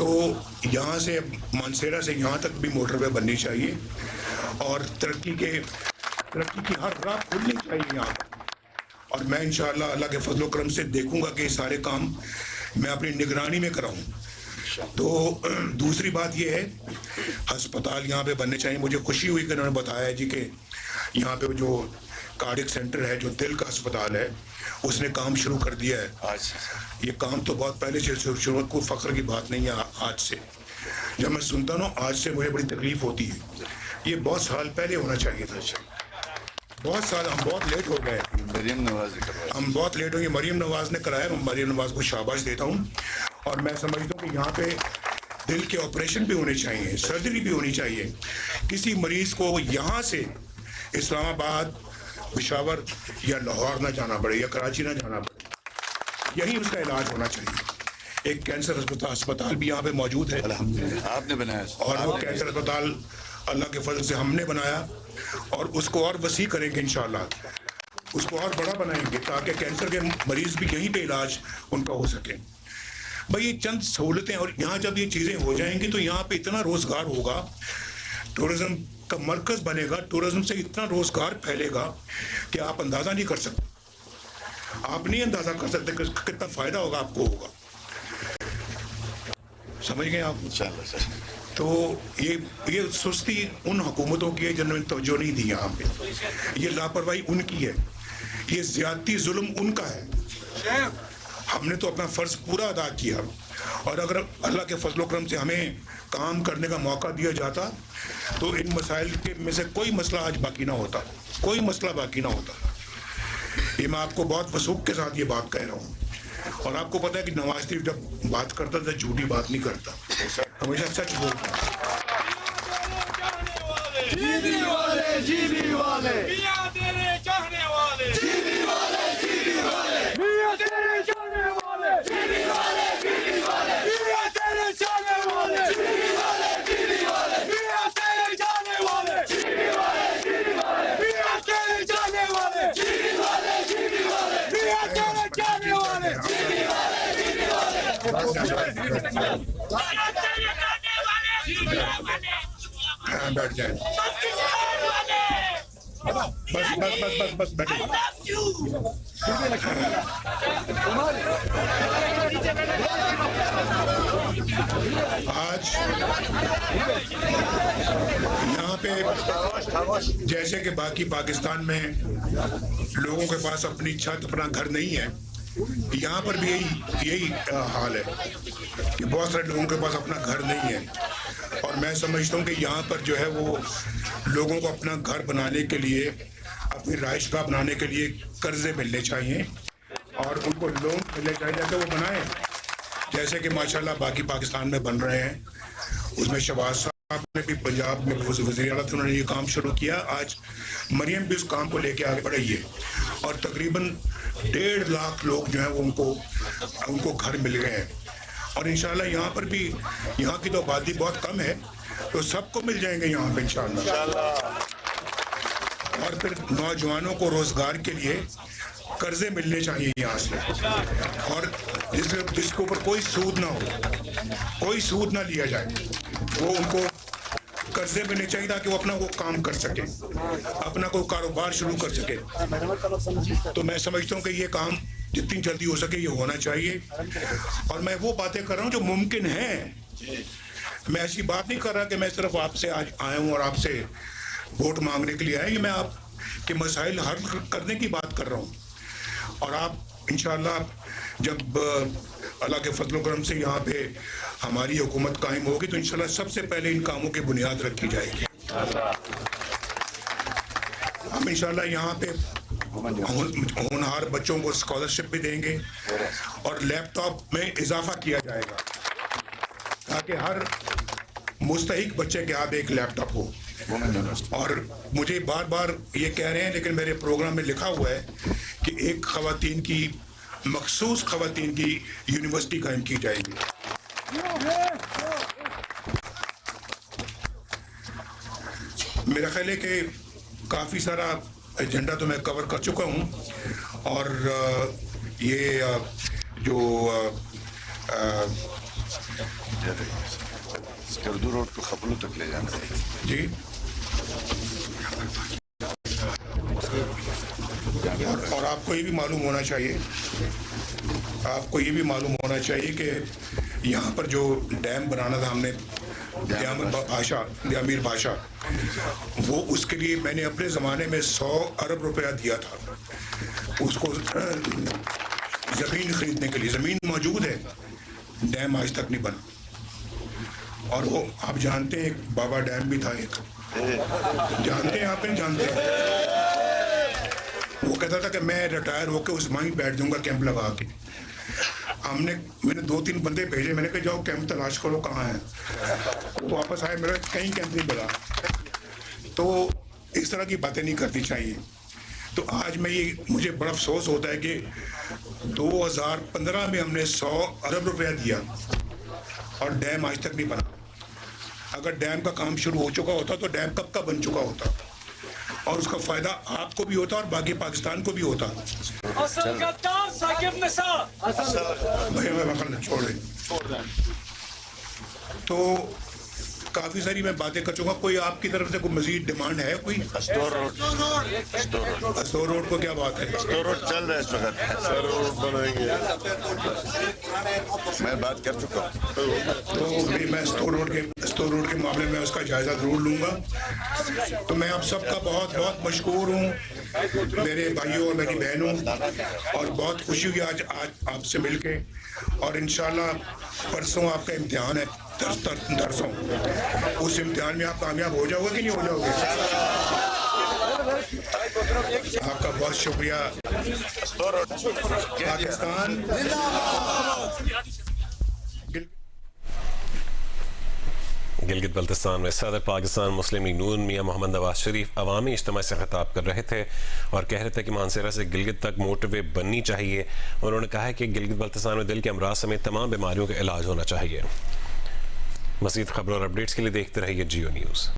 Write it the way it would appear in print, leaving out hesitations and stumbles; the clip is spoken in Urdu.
تو یہاں سے مانسیرا سے یہاں تک بھی موٹر وے بننی چاہیے اور ترقی کی ہر راہ کھلنی چاہیے یہاں پر. اور میں انشاءاللہ اللہ کے فضل و کرم سے دیکھوں گا کہ یہ سارے کام میں اپنی نگرانی میں کراؤں. تو دوسری بات یہ ہے ہسپتال یہاں پہ بننے چاہیے. مجھے خوشی ہوئی کہ انہوں نے بتایا جی کہ یہاں پہ جو کارڈک سینٹر ہے, جو دل کا ہسپتال ہے, اس نے کام شروع کر دیا ہے. یہ کام تو بہت پہلے سے شروع, کوئی فخر کی بات نہیں ہے. آج سے جب میں سنتا ہوں آج سے مجھے بڑی تکلیف ہوتی ہے. یہ بہت سال پہلے ہونا چاہیے تھا. بہت سال ہم بہت لیٹ ہو گئے. مریم نواز نے کروایا, ہم بہت لیٹ ہو گئے. مریم نواز نے کرایا. میں مریم نواز کو شاباش دیتا ہوں. اور میں سمجھتا ہوں کہ یہاں پہ دل کے آپریشن بھی ہونے چاہیے, سرجری بھی ہونی چاہیے. کسی مریض کو یہاں سے اسلام آباد, پشاور یا لاہور نہ جانا پڑے یا کراچی نہ جانا پڑے, یہی اس کا علاج ہونا چاہیے. ایک کینسر ہسپتال بھی یہاں پہ موجود ہے الحمدللہ آپ نے بنایا, اور وہ کینسر ہسپتال اللہ کے فضل سے ہم نے بنایا اور اس کو اور وسیع کریں گے انشاءاللہ. اس کو اور بڑا بنائیں گے تاکہ کینسر کے مریض بھی یہیں پہ علاج ان کا ہو سکے. بھئی یہ چند سہولتیں, اور یہاں جب یہ چیزیں ہو جائیں گی تو یہاں پہ اتنا روزگار ہوگا, ٹورزم کا مرکز بنے گا, ٹورزم سے اتنا روزگار پھیلے گا کہ آپ اندازہ نہیں کر سکتے. آپ نہیں اندازہ کر سکتے کہ کتنا فائدہ ہوگا آپ کو ہوگا. سمجھ گئے آپ؟ انشاءاللہ سر. تو یہ سستی ان حکومتوں کی ہے جنہوں نے توجہ نہیں دی یہاں پہ. یہ لاپرواہی ان کی ہے, یہ زیادتی ظلم ان کا ہے. ہم نے تو اپنا فرض پورا ادا کیا, اور اگر اللہ کے فضل و کرم سے ہمیں کام کرنے کا موقع دیا جاتا تو ان مسائل کے میں سے کوئی مسئلہ آج باقی نہ ہوتا, کوئی مسئلہ باقی نہ ہوتا. یہ میں آپ کو بہت وثوق کے ساتھ یہ بات کہہ رہا ہوں. اور آپ کو پتہ ہے کہ نواز شریف جب بات کرتا تھا جھوٹی بات نہیں کرتا, ہمیشہ سچ بولتا. بیٹھ جائیں, بس بس بس بس بس بیٹھے. آج یہاں پہ جیسے کہ باقی پاکستان میں لوگوں کے پاس اپنی چھت, اپنا گھر نہیں ہے, یہاں پر بھی یہی حال ہے کہ بہت سارے لوگوں کے پاس اپنا گھر نہیں ہے. اور میں سمجھتا ہوں کہ یہاں پر جو ہے وہ لوگوں کو اپنا گھر بنانے کے لیے, اپنی رہائش گاہ بنانے کے لیے قرضے ملنے چاہیے اور ان کو لون ملنے چاہیے تاکہ وہ بنائیں, جیسے کہ ماشاءاللہ باقی پاکستان میں بن رہے ہیں. اس میں شہباز صاحب نے بھی پنجاب میں وزیر اعلیٰ تھے, انہوں نے یہ کام شروع کیا. آج مریم بھی اس کام کو لے کے آگے بڑھی ہے اور تقریباً 1.5 لاکھ لوگ جو ہیں وہ ان کو گھر مل گئے ہیں. اور انشاءاللہ یہاں پر بھی, یہاں کی تو آبادی بہت کم ہے, تو سب کو مل جائیں گے یہاں پہ انشاءاللہ. اور پھر نوجوانوں کو روزگار کے لیے قرضے ملنے چاہیے یہاں سے, اور جس کے اوپر کوئی سود نہ ہو, کوئی سود نہ لیا جائے, وہ ان کو قرضے ملنے چاہیے تاکہ وہ اپنا وہ کام کر سکے, اپنا کوئی کاروبار شروع کر سکے. تو میں سمجھتا ہوں کہ یہ کام جتنی جلدی ہو سکے یہ ہونا چاہیے. اور میں وہ باتیں کر رہا ہوں جو ممکن ہیں. میں ایسی بات نہیں کر رہا کہ میں صرف آپ سے آج آیا ہوں اور آپ سے ووٹ مانگنے کے لیے آیا. یہ میں آپ کے مسائل حل کرنے کی بات کر رہا ہوں. اور آپ انشاءاللہ جب اللہ کے فضل و کرم سے یہاں پہ ہماری حکومت قائم ہوگی تو انشاءاللہ سب سے پہلے ان کاموں کی بنیاد رکھی جائے گی. ہم انشاءاللہ یہاں پہ ہونہار بچوں کو اسکالرشپ بھی دیں گے اور لیپ ٹاپ میں اضافہ کیا جائے گا تاکہ ہر مستحق بچے کے ہاتھ ایک لیپ ٹاپ ہو. اور مجھے بار بار یہ کہہ رہے ہیں لیکن میرے پروگرام میں لکھا ہوا ہے کہ ایک خواتین کی, مخصوص خواتین کی یونیورسٹی قائم کی جائے گی. میرا خیال ہے کہ کافی سارا ایجنڈا تو میں کور کر چکا ہوں, اور یہ جو اسکردو روڈ کو خبلو تک لے جانا ہے جی اور آپ کو یہ بھی معلوم ہونا چاہیے کہ یہاں پر جو ڈیم بنانا تھا ہم نے امیر بادشاہ وہ اس کے لیے میں نے اپنے زمانے میں 100 ارب روپیہ دیا تھا اس کو زمین خریدنے کے لیے. زمین موجود ہے, ڈیم آج تک نہیں بنا. اور وہ آپ جانتے ہیں بابا ڈیم بھی تھا ایک, جانتے ہیں آپ نہیں جانتے ہیں؟ وہ کہتا تھا کہ میں ریٹائر ہو کے اس وہیں بیٹھ جاؤں گا کیمپ لگا کے. میں نے 2-3 بندے بھیجے, میں نے کہا جاؤ کیمپ تلاش کرو کہاں ہے. تو واپس آئے, میرا کہیں کیمپ نہیں ملا. تو اس طرح کی باتیں نہیں کرنی چاہیے. تو آج مجھے بڑا افسوس ہوتا ہے کہ 2015 میں ہم نے 100 ارب روپیہ دیا اور ڈیم آج تک نہیں بنا. اگر ڈیم کا کام شروع ہو چکا ہوتا تو ڈیم کب کا بن چکا ہوتا اور اس کا فائدہ آپ کو بھی ہوتا اور باقی پاکستان کو بھی ہوتا. تو کافی ساری میں باتیں کر چکا. کوئی آپ کی طرف سے کوئی مزید ڈیمانڈ ہے؟ کوئی اسٹور روڈ کو کیا بات ہے؟ اسٹور روڈ چل رہا ہے اس وقت, میں بات کر چکا ہوں. تو میں اسٹور روڈ کے معاملے میں اس کا جائزہ ضرور لوں گا. تو میں آپ سب کا بہت بہت مشکور ہوں, میرے بھائیوں اور میری بہنوں, اور بہت خوشی ہوئی آج آپ سے مل کے. اور انشاءاللہ پرسوں آپ کا امتحان ہے, درسوں. اس امتحان میں آپ کامیاب ہو جاؤ گے کہ نہیں ہو جاؤ گے؟ آپ کا بہت شکریہ. پاکستان گلگت بلتستان میں صدر پاکستان مسلم لیگ نون میاں محمد نواز شریف عوامی اجتماع سے خطاب کر رہے تھے اور کہہ رہے تھے کہ مانسہرہ سے گلگت تک موٹر وے بننی چاہیے. انہوں نے کہا ہے کہ گلگت بلتستان میں دل کے امراض سمیت تمام بیماریوں کا علاج ہونا چاہیے. مزید خبروں اور اپڈیٹس کے لیے دیکھتے رہیے جیو نیوز.